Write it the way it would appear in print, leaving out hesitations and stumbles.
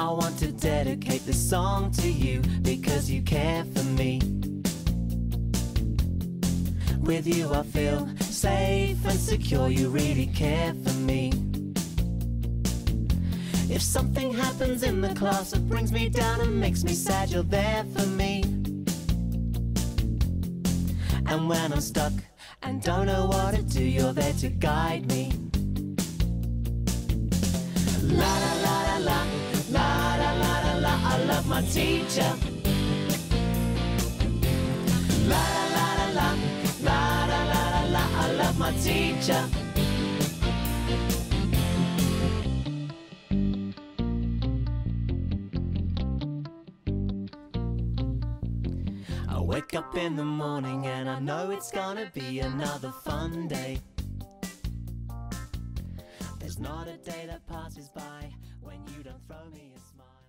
I want to dedicate this song to you because you care for me. With you I feel safe and secure, you really care for me. If something happens in the class that brings me down and makes me sad, you're there for me. And when I'm stuck and don't know what to do, you're there to guide me. La la la la la, la la la la la, I love my teacher. La la la la la, la la la la la, I love my teacher. I wake up in the morning and I know it's gonna be another fun day. There's not a day that passes by when you don't throw me a smile.